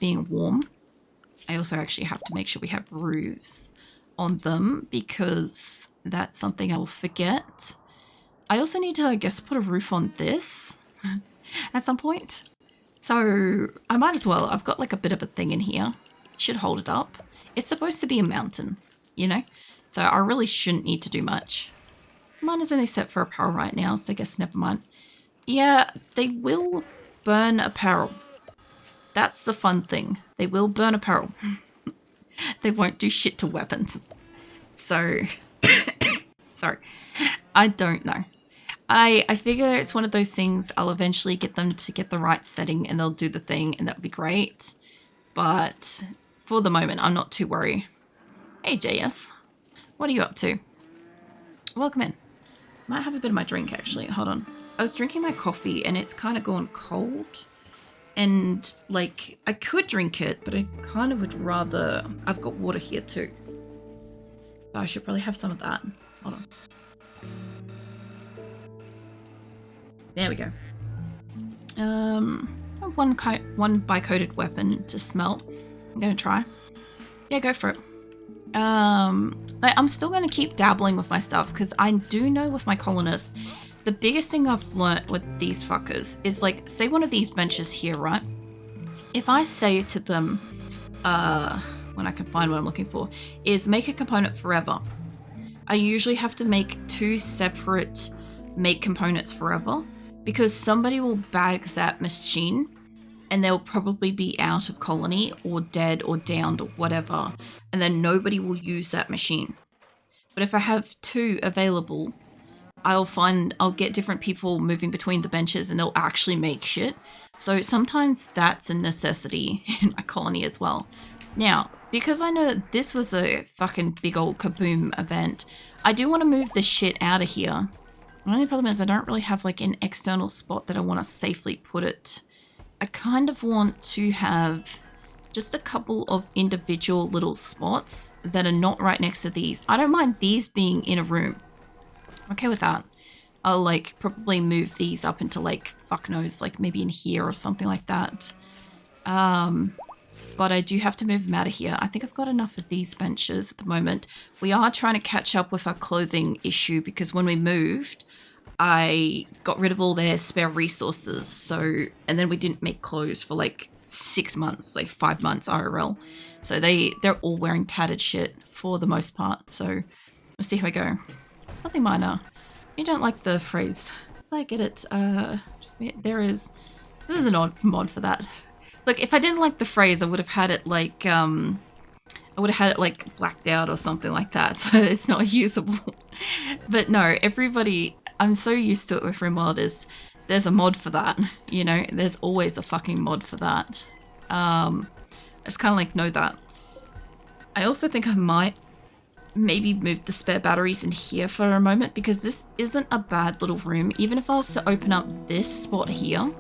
being warm. I also actually have to make sure we have roofs on them because that's something I will forget. I also need to, I guess, put a roof on this at some point. So I might as well. I've got like a bit of a thing in here. Should hold it up. It's supposed to be a mountain, you know? So I really shouldn't need to do much. Mine is only set for apparel right now, so I guess never mind. Yeah, they will burn apparel. That's the fun thing. They will burn apparel. They won't do shit to weapons. So, sorry. I don't know. I figure it's one of those things I'll eventually get them to get the right setting and they'll do the thing and that would be great. But for the moment, I'm not too worried. Hey, JS. What are you up to? Welcome in. Might have a bit of my drink, actually. Hold on. I was drinking my coffee and it's kind of gone cold. And, like, I could drink it, but I kind of would rather... I've got water here, too. So I should probably have some of that. Hold on. There we go. I have one bicoated weapon to smelt. I'm going to try. Yeah, go for it. I'm still going to keep dabbling with my stuff because I do know with my colonists, the biggest thing I've learnt with these fuckers is like, say one of these benches here, right? If I say to them, when I can find what I'm looking for, is make a component forever. I usually have to make 2 separate make components forever because somebody will bag that machine and they'll probably be out of colony or dead or downed or whatever, and then nobody will use that machine. But if I have 2 available, I'll get different people moving between the benches and they'll actually make shit. So sometimes that's a necessity in my colony as well. Now, because I know that this was a fucking big old kaboom event, I do want to move this shit out of here. The only problem is I don't really have like an external spot that I want to safely put it. I kind of want to have just a couple of individual little spots that are not right next to these. I don't mind these being in a room. I'm okay with that. I'll like probably move these up into like fuck knows, like maybe in here or something like that. But I do have to move them out of here. I think I've got enough of these benches at the moment. We are trying to catch up with our clothing issue because when we moved, I got rid of all their spare resources. So, and then we didn't make clothes for like 6 months, like 5 months IRL. So they're all wearing tattered shit for the most part. So we'll see how I go. Something minor. You don't like the phrase. I get it. This is an odd mod for that. Look, if I didn't like the phrase, I would have had it like blacked out or something like that, so it's not usable. But no, everybody, I'm so used to it with RimWorld is there's a mod for that, you know, there's always a fucking mod for that. I just kind of like know that. I also think I might maybe move the spare batteries in here for a moment because this isn't a bad little room. Even if I was to open up this spot here,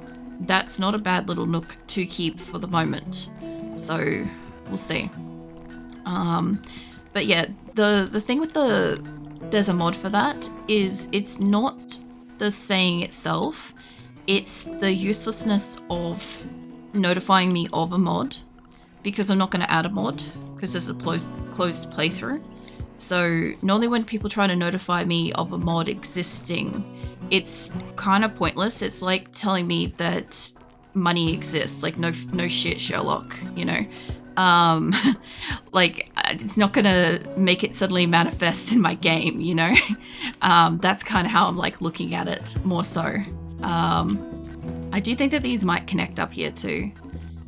that's not a bad little nook to keep for the moment. So we'll see. But yeah, the thing with there's a mod for that is it's not the saying itself, it's the uselessness of notifying me of a mod because I'm not going to add a mod because there's a closed playthrough. So normally when people try to notify me of a mod existing, it's kind of pointless. It's like telling me that money exists. Like no shit, Sherlock, you know. Like it's not gonna make it suddenly manifest in my game, you know. That's kind of how I'm like looking at it more so. I do think that these might connect up here too.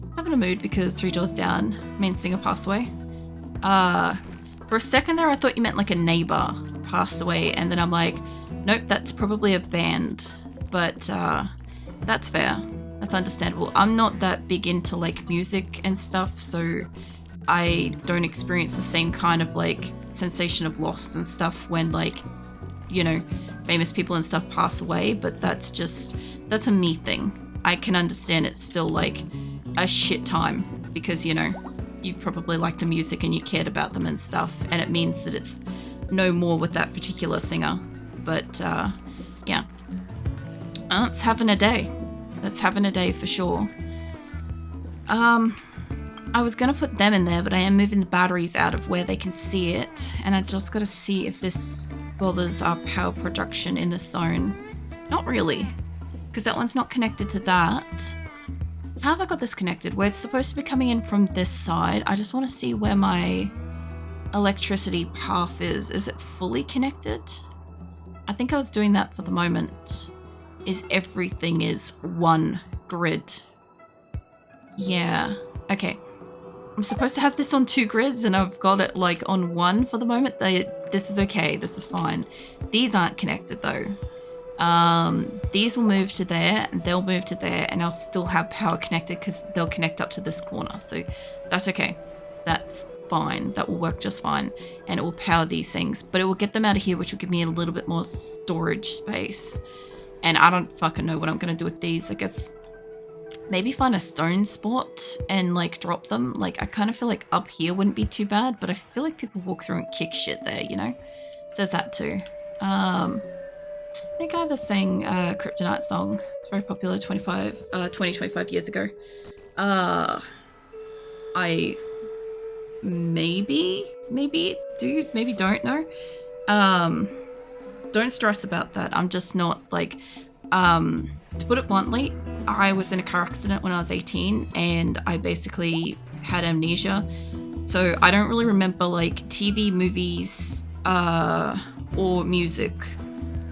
I'm having a mood because 3 doors down, main singer passed away. For a second there, I thought you meant like a neighbor passed away, and then I'm like, nope, that's probably a band. But that's fair. That's understandable. I'm not that big into like music and stuff, so I don't experience the same kind of like sensation of loss and stuff when like, you know, famous people and stuff pass away, but that's a me thing. I can understand it's still like a shit time because, you know, you probably like the music and you cared about them and stuff, and it means that it's no more with that particular singer. But yeah, it's having a day. That's having a day for sure. I was going to put them in there, but I am moving the batteries out of where they can see it. And I just got to see if this bothers our power production in this zone. Not really, because that one's not connected to that. How have I got this connected? Where it's supposed to be coming in from this side. I just want to see where my electricity path is. Is it fully connected? I think I was doing that for the moment. Is everything is one grid. Yeah, okay. I'm supposed to have this on 2 grids and I've got it like on 1 for the moment. This is okay, this is fine. These aren't connected though. These will move to there and they'll move to there and I'll still have power connected because they'll connect up to this corner. So that's okay. That's fine. That will work just fine. And it will power these things, but it will get them out of here, which will give me a little bit more storage space. And I don't fucking know what I'm going to do with these. I guess maybe find a stone spot and like drop them. Like I kind of feel like up here wouldn't be too bad, but I feel like people walk through and kick shit there, you know? So there's that too. I think I either sang a Kryptonite song. It's very popular 25 years ago. I maybe do, maybe don't know. Don't stress about that. I'm just not like, to put it bluntly, I was in a car accident when I was 18 and I basically had amnesia. So I don't really remember like TV, movies, or music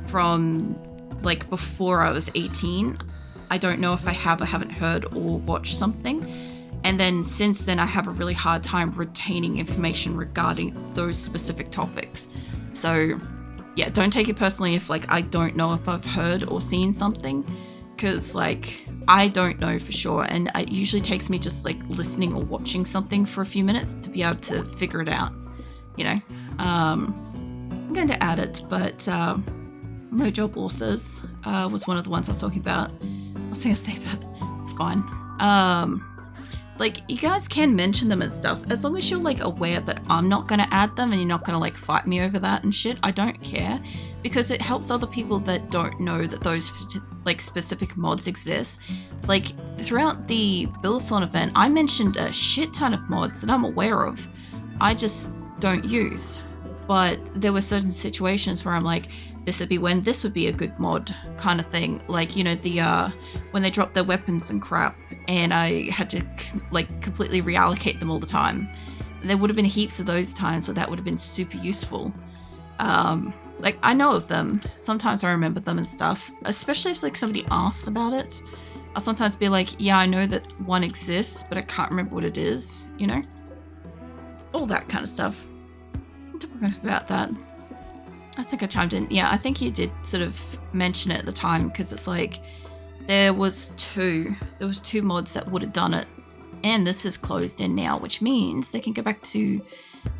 from like before I was 18. I don't know if I have or haven't heard or watched something. And then since then I have a really hard time retaining information regarding those specific topics. So yeah, don't take it personally if like I don't know if I've heard or seen something, because like I don't know for sure, and it usually takes me just like listening or watching something for a few minutes to be able to figure it out, you know. I'm going to add it, but No Job Authors was one of the ones I was talking about. I was going to say that it's fine. Like, you guys can mention them and stuff, as long as you're, like, aware that I'm not going to add them and you're not going to, like, fight me over that and shit. I don't care, because it helps other people that don't know that those, like, specific mods exist. Like, throughout the Build-a-thon event, I mentioned a shit ton of mods that I'm aware of. I just don't use. But there were certain situations where I'm like, this would be when this would be a good mod kind of thing. Like, you know, the when they drop their weapons and crap and I had to like completely reallocate them all the time. There would have been heaps of those times where that would have been super useful. Like I know of them. Sometimes I remember them and stuff, especially if like somebody asks about it. I'll sometimes be like, yeah, I know that one exists, but I can't remember what it is, you know? All that kind of stuff. About that. I think I chimed in. Yeah, I think you did sort of mention it at the time, because it's like there was two mods that would have done it, and this is closed in now, which means they can go back to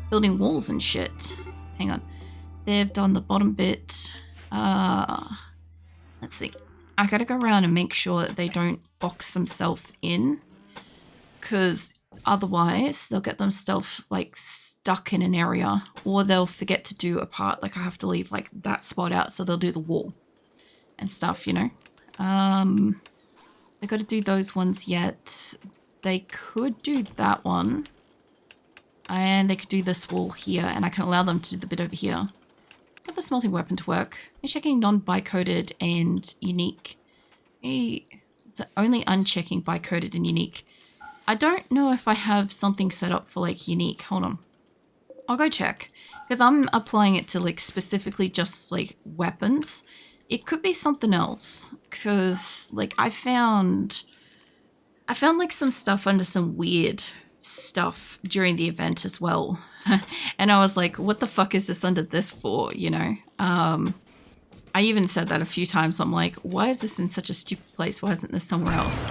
building walls and shit. Hang on, they've done the bottom bit. Let's see, I gotta go around and make sure that they don't box themselves in, because otherwise they'll get themselves like stuck in an area, or they'll forget to do a part. Like I have to leave like that spot out, so they'll do the wall and stuff, you know. They got to do those ones yet. They could do that one, and they could do this wall here, and I can allow them to do the bit over here. Got the smelting weapon to work. I'm checking non-bicoded and unique. It's only unchecking bicoded and unique. I don't know if I have something set up for like unique. Hold on. I'll go check, because I'm applying it to like specifically just like weapons. It could be something else, because like I found like some stuff under some weird stuff during the event as well. And I was like, what the fuck is this under this for, you know? I even said that a few times. I'm like, why is this in such a stupid place? Why isn't this somewhere else?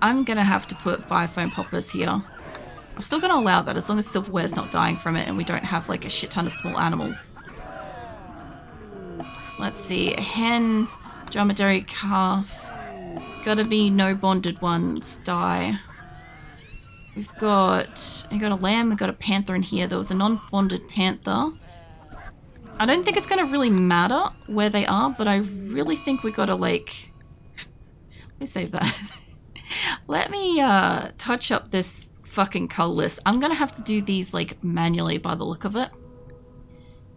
I'm gonna have to put 5 foam poppers here. I'm still gonna allow that as long as silverware's not dying from it and we don't have like a shit ton of small animals. Let's see, a hen, dromedary, calf. Gotta be no bonded ones die. We've got a lamb, we've got a panther in here. There was a non-bonded panther. I don't think it's gonna really matter where they are, but I really think we gotta like Let me save that. Let me touch up this fucking color list. I'm gonna have to do these like manually by the look of it.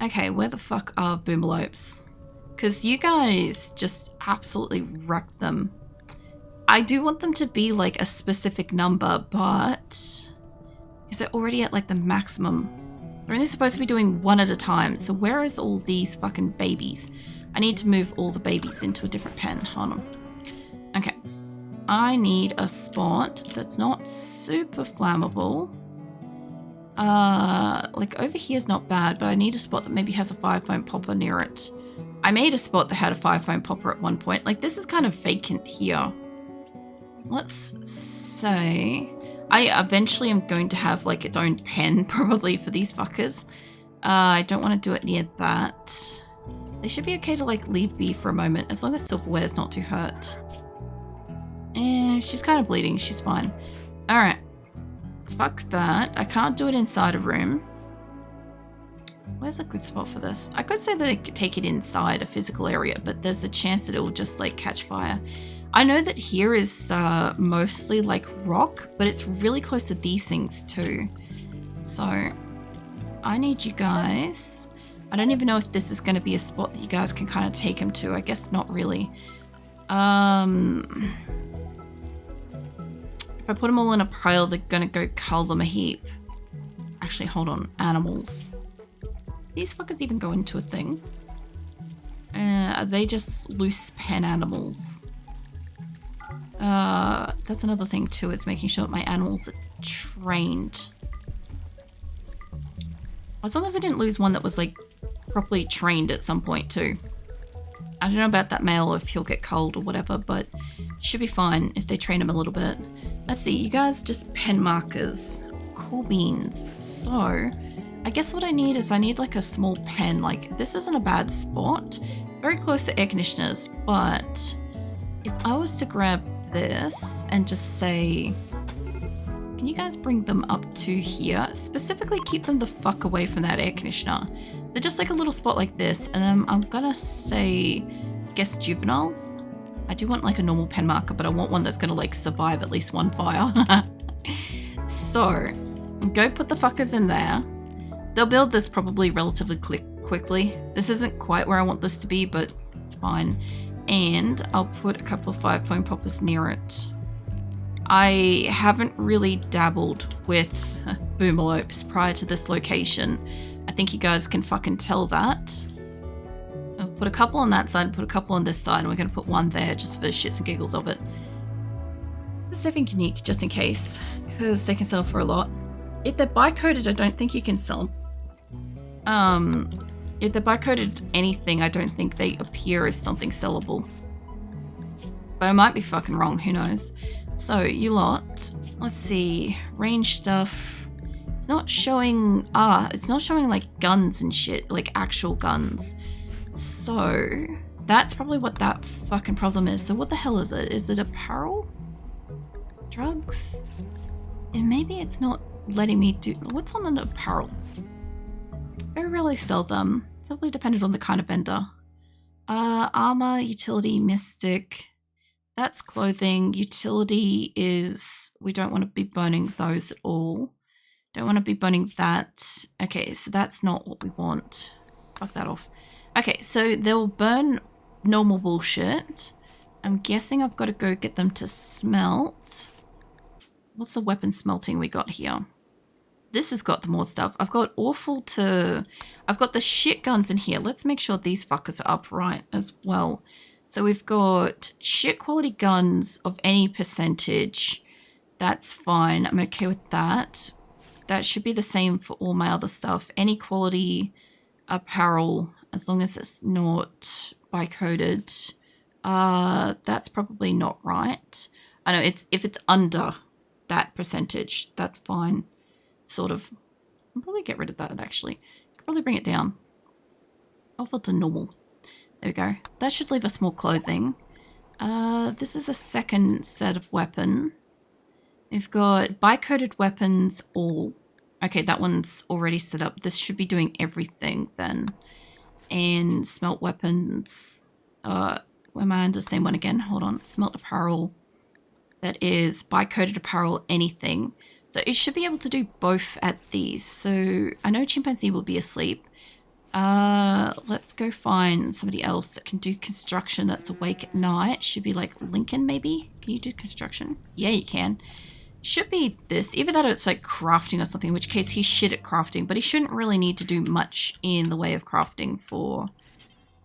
Okay, where the fuck are boomalopes? Because you guys just absolutely wrecked them. I do want them to be like a specific number, but is it already at like the maximum? They're only supposed to be doing one at a time, so where is all these fucking babies? I need to move all the babies into a different pen. Hold on. Okay. I need a spot that's not super flammable. Like over here is not bad, but I need a spot that maybe has a 5-foam popper near it. I made a spot that had a 5-foam popper at one point. Like this is kind of vacant here. Let's say I eventually am going to have like its own pen probably for these fuckers. I don't want to do it near that. They should be okay to like leave be for a moment as long as silverware is not too hurt. She's kind of bleeding. She's fine. All right. Fuck that. I can't do it inside a room. Where's a good spot for this? I could say that I could take it inside a physical area, but there's a chance that it will just like catch fire. I know that here is mostly like rock, but it's really close to these things too. So I need you guys. I don't even know if this is going to be a spot that you guys can kind of take him to. I guess not really. If I put them all in a pile, they're going to go cull them a heap. Actually, hold on. Animals. These fuckers even go into a thing. Are they just loose pen animals? That's another thing too, is making sure that my animals are trained. As long as I didn't lose one that was like properly trained at some point too. I don't know about that male or if he'll get cold or whatever, but it should be fine if they train him a little bit. Let's see, you guys just pen markers. Cool beans. So I guess what I need is I need like a small pen. Like this isn't a bad spot. Very close to air conditioners, but if I was to grab this and just say, can you guys bring them up to here? Specifically keep them the fuck away from that air conditioner. So just like a little spot like this, and then I'm gonna say, guess juveniles. I do want like a normal pen marker, but I want one that's gonna like survive at least one fire. So go put the fuckers in there. They'll build this probably relatively quickly. This isn't quite where I want this to be, but it's fine. And I'll put a couple of 5-foam poppers near it. I haven't really dabbled with boomalopes prior to this location. I think you guys can fucking tell that. I'll put a couple on that side, put a couple on this side, and we're going to put one there just for shits and giggles of it. There's something unique just in case, because they can sell for a lot. If they're bi-coded, I don't think you can sell. If they're bi-coded anything, I don't think they appear as something sellable. But I might be fucking wrong, who knows. So, you lot, let's see, range stuff. It's not showing, it's not showing like guns and shit, like actual guns. So, that's probably what that fucking problem is. So what the hell is it? Is it apparel? Drugs? And maybe it's not letting me do, what's on an apparel? Very rarely sell them. Totally dependent on the kind of vendor. Armor, utility, mystic. That's clothing. Utility is, we don't want to be burning those at all. Don't want to be burning that. Okay, so that's not what we want. Fuck that off. Okay, so they'll burn normal bullshit. I'm guessing I've got to go get them to smelt. What's the weapon smelting we got here? This has got the more stuff. I've got I've got the shit guns in here. Let's make sure these fuckers are upright as well. So we've got shit quality guns of any percentage. That's fine. I'm okay with that. That should be the same for all my other stuff. Any quality apparel, as long as it's not bi-coded. That's probably not right. I know if it's under that percentage, that's fine. Sort of. I'll probably get rid of that actually. Could probably bring it down. Off to normal. There we go. That should leave us more clothing. This is a second set of weapon. We've got bi-coded weapons all. Okay, that one's already set up. This should be doing everything then. And smelt weapons. am I under the same one again? Hold on. Smelt apparel. That is bi-coated apparel, anything. So it should be able to do both at these. So I know chimpanzee will be asleep. Let's go find somebody else that can do construction that's awake at night. Should be like Lincoln, maybe? Can you do construction? Yeah, you can. Should be this. Either that or it's like crafting or something, in which case he's shit at crafting, but he shouldn't really need to do much in the way of crafting for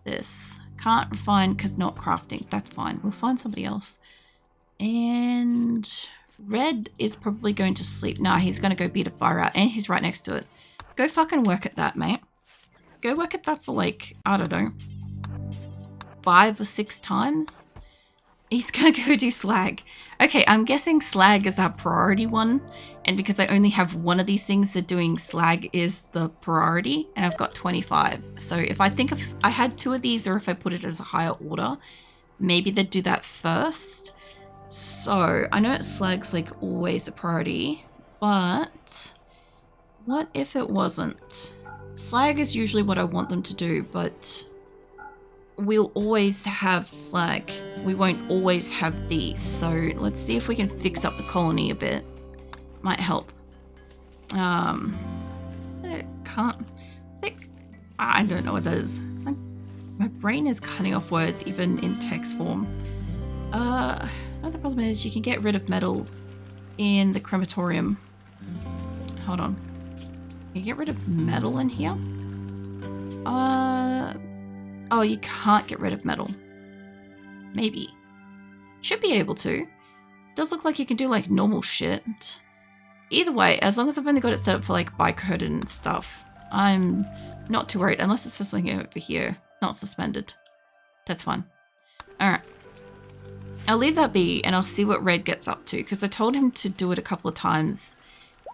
this. Can't refine because not crafting. That's fine. We'll find somebody else. And Red is probably going to sleep. Nah, he's going to go beat a fire out, and he's right next to it. Go fucking work at that, mate. Go work at that for like, I don't know, 5 or 6 times. He's gonna go do slag. Okay, I'm guessing slag is our priority one. And because I only have one of these things, that doing slag is the priority. And I've got 25. So if I think if I had 2 of these, or if I put it as a higher order, maybe they'd do that first. So I know slag's like always a priority, but what if it wasn't? Slag is usually what I want them to do, but we'll always have slag. We won't always have these. So let's see if we can fix up the colony a bit. Might help. I can't think. I don't know what that is. My brain is cutting off words even in text form. The problem is you can get rid of metal in the crematorium. Hold on. Can you get rid of metal in here? Oh, you can't get rid of metal. Maybe. Should be able to. Does look like you can do like normal shit. Either way, as long as I've only got it set up for like bi-coated and stuff, I'm not too worried. Unless it says something over here, not suspended. That's fine. Alright. I'll leave that be and I'll see what Red gets up to, because I told him to do it a couple of times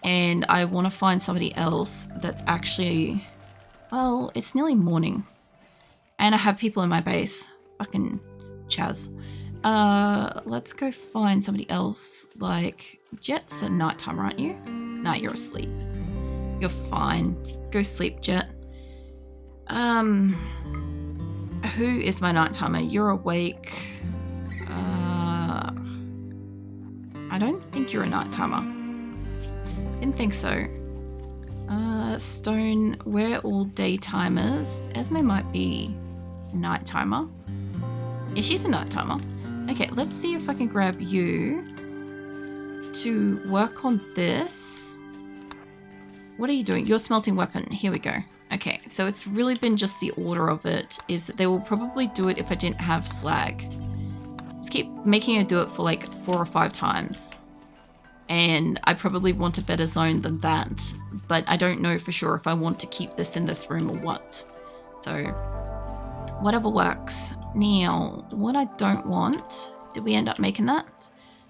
and I want to find somebody else that's actually, well, it's nearly morning and I have people in my base. Fucking Chaz. Let's go find somebody else. Like, Jet's at nighttime, aren't you? Nah, you're asleep. You're fine. Go sleep, Jet. Who is my nightimer? You're awake. I don't think you're a nightimer. Didn't think so. Stone, we're all daytimers. Esme might be a nightimer. Yeah, she's a nightimer. Okay, let's see if I can grab you to work on this. What are you doing? You're smelting weapon. Here we go. Okay, so it's really been just the order of it is that they will probably do it if I didn't have slag. Just keep making her do it for like 4 or 5 times. And I probably want a better zone than that. But I don't know for sure if I want to keep this in this room or what. So, whatever works. Now, what I don't want... Did we end up making that?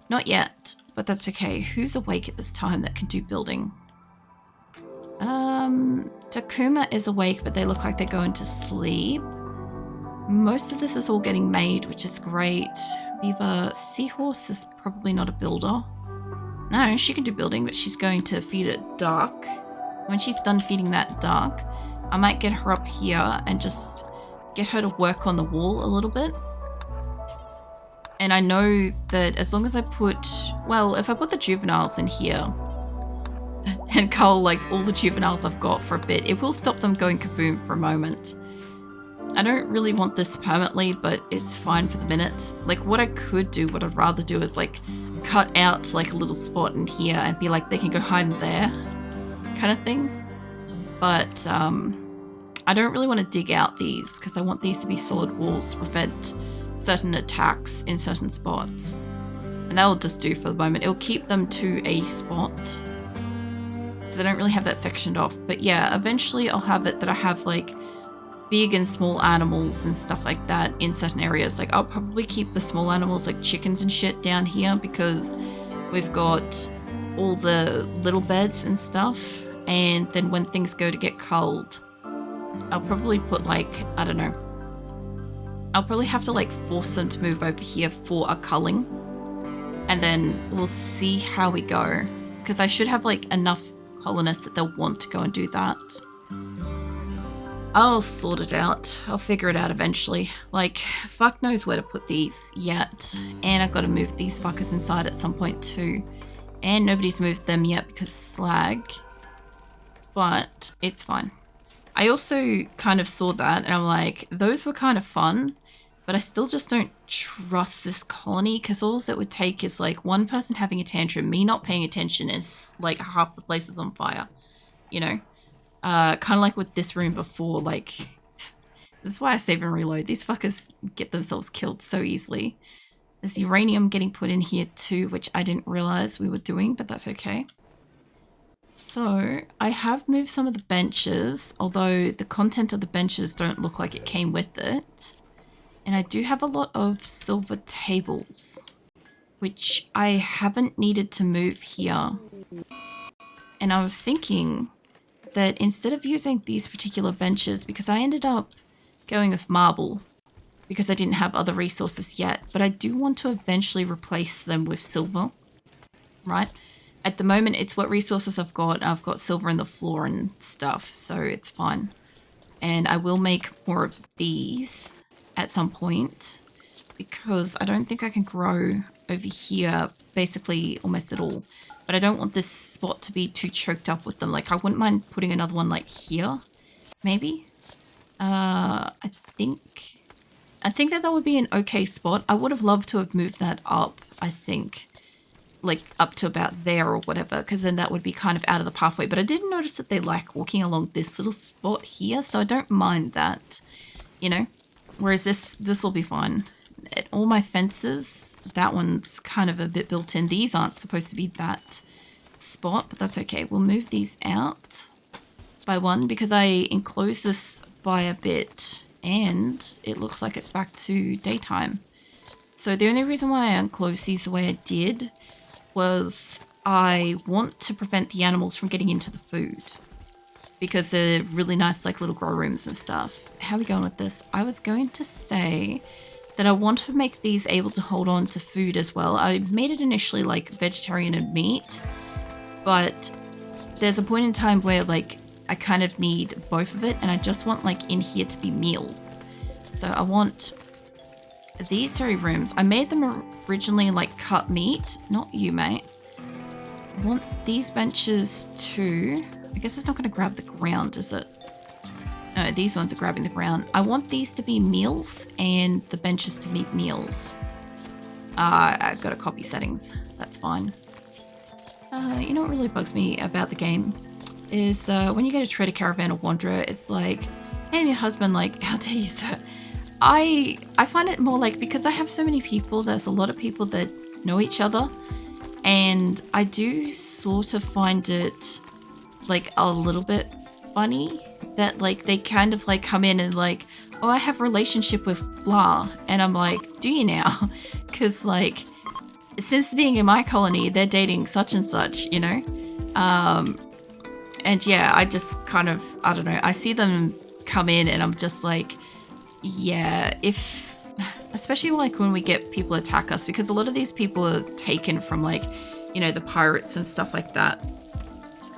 Not yet, but that's okay. Who's awake at this time that can do building? Takuma is awake, but they look like they're going to sleep. Most of this is all getting made, which is great. Beaver, Seahorse is probably not a builder. No, she can do building, but she's going to feed it dark. When she's done feeding that dark, I might get her up here and just get her to work on the wall a little bit. And I know that as long as I put, well, if I put the juveniles in here and cull like all the juveniles I've got for a bit, it will stop them going kaboom for a moment. I don't really want this permanently, but it's fine for the minute. Like what I could do, what I'd rather do is like cut out like a little spot in here and be like they can go hide in there kind of thing. But I don't really want to dig out these because I want these to be solid walls to prevent certain attacks in certain spots. And that will just do for the moment. It'll keep them to a spot because I don't really have that sectioned off. But yeah, eventually I'll have it that I have like big and small animals and stuff like that in certain areas. Like I'll probably keep the small animals like chickens and shit down here because we've got all the little beds and stuff. And then when things go to get culled, I'll probably put like, I don't know, I'll probably have to like force them to move over here for a culling. And then we'll see how we go. Because I should have like enough colonists that they'll want to go and do that. I'll sort it out. I'll figure it out eventually. Like, fuck knows where to put these yet. And I've got to move these fuckers inside at some point too. And nobody's moved them yet because slag. But it's fine. I also kind of saw that and I'm like, those were kind of fun. But I still just don't trust this colony because all it would take is like one person having a tantrum, me not paying attention is like half the place is on fire. You know? Kind of like with this room before, like, this is why I save and reload. These fuckers get themselves killed so easily. There's uranium getting put in here too, which I didn't realize we were doing, but that's okay. So I have moved some of the benches, although the content of the benches don't look like it came with it. And I do have a lot of silver tables, which I haven't needed to move here. And I was thinking that instead of using these particular benches, because I ended up going with marble because I didn't have other resources yet, but I do want to eventually replace them with silver, right? At the moment, it's what resources I've got. I've got silver in the floor and stuff, so it's fine. And I will make more of these at some point because I don't think I can grow over here basically almost at all. But I don't want this spot to be too choked up with them. Like, I wouldn't mind putting another one, like, here. Maybe. I think that would be an okay spot. I would have loved to have moved that up, I think. Like, up to about there or whatever. Because then that would be kind of out of the pathway. But I did notice that they like walking along this little spot here. So I don't mind that. You know? Whereas this will be fine. At all my fences, that one's kind of a bit built in. These aren't supposed to be that spot, but that's okay. We'll move these out by one because I enclosed this by a bit and it looks like it's back to daytime. So the only reason why I enclosed these the way I did was I want to prevent the animals from getting into the food because they're really nice, like little grow rooms and stuff. How are we going with this? I was going to say that I want to make these able to hold on to food as well. I made it initially like vegetarian and meat, but there's a point in time where like I kind of need both of it and I just want like in here to be meals. So I want these 3 rooms. I made them originally like cut meat, not you, mate. I want these benches too. I guess it's not going to grab the ground, is it? No, these ones are grabbing the ground. I want these to be meals and the benches to be meals. I've got to copy settings. That's fine. You know what really bugs me about the game is when you get a trader, caravan, or wanderer, it's like, hey, your husband, like, how dare you, sir? I find it more like, because I have so many people, there's a lot of people that know each other, and I do sort of find it like a little bit funny that like they kind of like come in and like, oh, I have a relationship with blah, and I'm like, do you now? Because like since being in my colony they're dating such and such, you know. And yeah, I just kind of, I don't know, I see them come in and I'm just like, yeah, if especially like when we get people attack us, because a lot of these people are taken from like, you know, the pirates and stuff like that.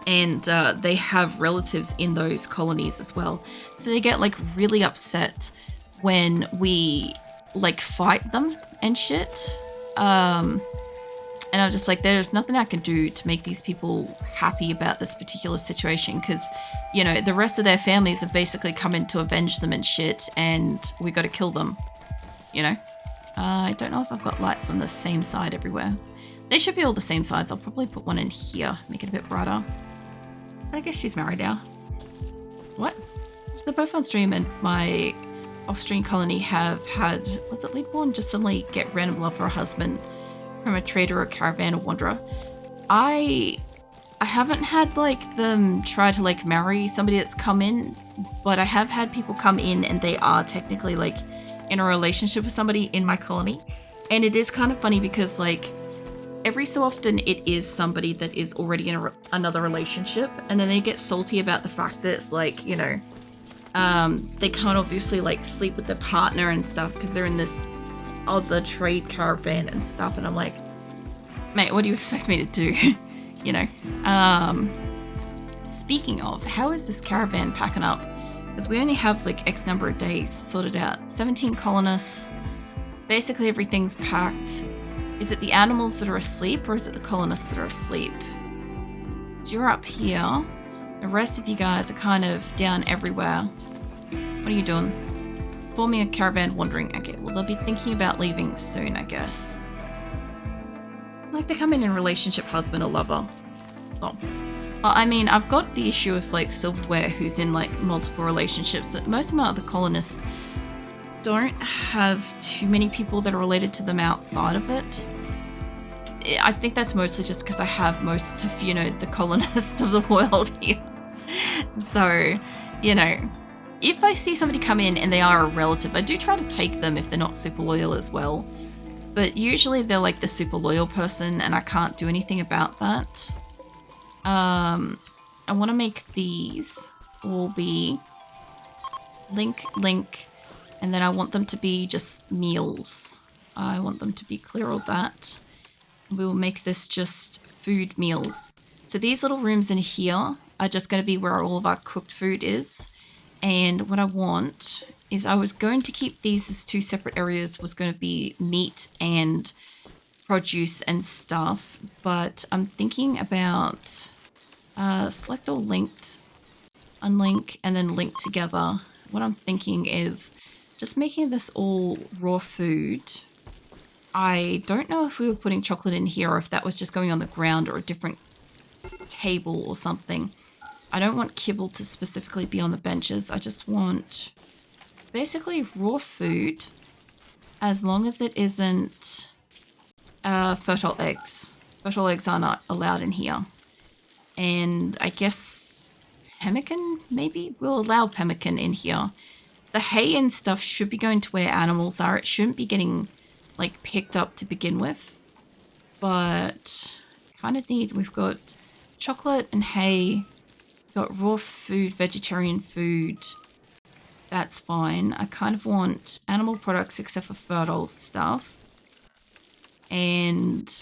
And they have relatives in those colonies as well. So they get like really upset when we like fight them and shit. And I'm just like, there's nothing I can do to make these people happy about this particular situation. Because, you know, the rest of their families have basically come in to avenge them and shit. And we got to kill them, you know. I don't know if I've got lights on the same side everywhere. They should be all the same sides. I'll probably put one in here, make it a bit brighter. I guess she's married now. What? They're both on stream, and my off-stream colony have had, was it Leadborn, just suddenly get random love for a husband from a trader or caravan or wanderer. I haven't had like them try to like marry somebody that's come in, but I have had people come in and they are technically like in a relationship with somebody in my colony. And it is kind of funny because like every so often it is somebody that is already in another relationship, and then they get salty about the fact that it's like, you know, they can't obviously like sleep with their partner and stuff because they're in this other trade caravan and stuff. And I'm like, mate, what do you expect me to do? You know. Speaking of, how is this caravan packing up? Because we only have like X number of days sorted out. 17 colonists. Basically everything's packed. Is it the animals that are asleep or is it the colonists that are asleep? So you're up here. The rest of you guys are kind of down everywhere. What are you doing? Forming a caravan wandering. Okay, well they'll be thinking about leaving soon, I guess. Like they come in relationship husband or lover. Oh. Well, I mean, I've got the issue of like silverware who's in like multiple relationships. But most of my other colonists don't have too many people that are related to them outside of it. I think that's mostly just because I have most of, you know, the colonists of the world here. So, you know, if I see somebody come in and they are a relative, I do try to take them if they're not super loyal as well. But usually they're like the super loyal person and I can't do anything about that. I want to make these all be link, and then I want them to be just meals. I want them to be clear of that. We will make this just food meals. So these little rooms in here are just going to be where all of our cooked food is. And what I want is I was going to keep these as two separate areas, was going to be meat and produce and stuff. But I'm thinking about select all linked, unlink, and then link together. What I'm thinking is just making this all raw food. I don't know if we were putting chocolate in here or if that was just going on the ground or a different table or something. I don't want kibble to specifically be on the benches. I just want basically raw food as long as it isn't fertile eggs. Fertile eggs are not allowed in here. And I guess pemmican, maybe? We'll allow pemmican in here. The hay and stuff should be going to where animals are. It shouldn't be getting, like, picked up to begin with. But kind of need... We've got chocolate and hay. We've got raw food, vegetarian food. That's fine. I kind of want animal products except for fertile stuff. And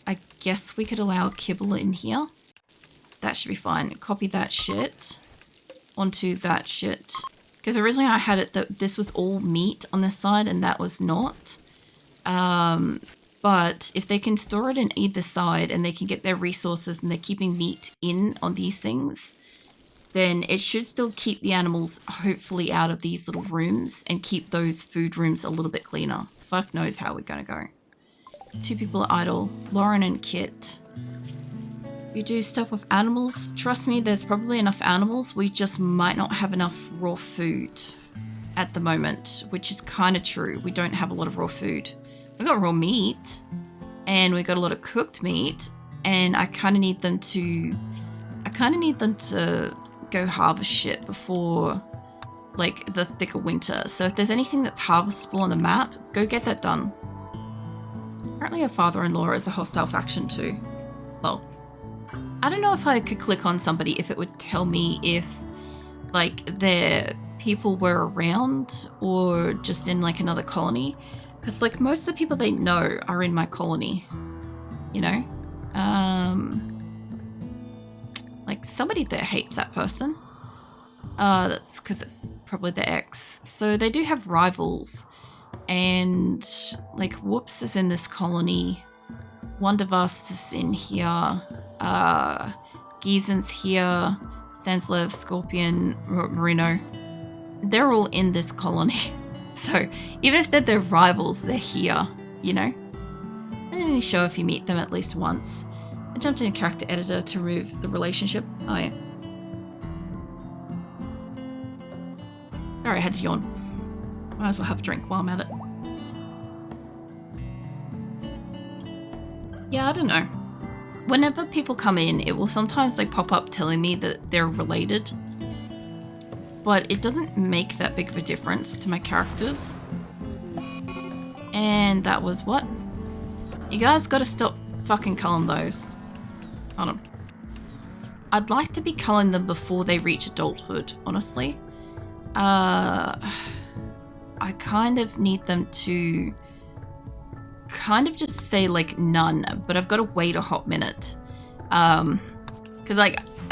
I guess we could allow kibble in here. That should be fine. Copy that shit onto that shit. Because originally I had it that this was all meat on this side and that was not. But if they can store it in either side and they can get their resources and they're keeping meat in on these things, then it should still keep the animals hopefully out of these little rooms and keep those food rooms a little bit cleaner. Fuck knows how we're going to go. 2 people are idle. Lauren and Kit. You do stuff with animals. Trust me, there's probably enough animals. We just might not have enough raw food at the moment, which is kind of true. We don't have a lot of raw food. We got raw meat and we got a lot of cooked meat, and I kind of need them to go harvest shit before like the thicker winter. So if there's anything that's harvestable on the map, go get that done. Apparently her father-in-law is a hostile faction too. Well, I don't know if I could click on somebody if it would tell me if like their people were around or just in like another colony. Because like most of the people they know are in my colony, you know? Like somebody that hates that person. That's because it's probably their ex. So they do have rivals. And like Whoops is in this colony. Wondervast is in here. Giesen's here. Sanslev, Scorpion, Marino. They're all in this colony. So even if they're their rivals, they're here, you know? And then you show if you meet them at least once. I jumped in a character editor to remove the relationship. Oh yeah. Sorry, I had to yawn. Might as well have a drink while I'm at it. Yeah, I don't know. Whenever people come in, it will sometimes like pop up telling me that they're related. But it doesn't make that big of a difference to my characters. And that was what? You guys gotta stop fucking culling those. Hold on. I'd like to be culling them before they reach adulthood, honestly. I kind of need them to kind of just say like none, but I've got to wait a hot minute. Because like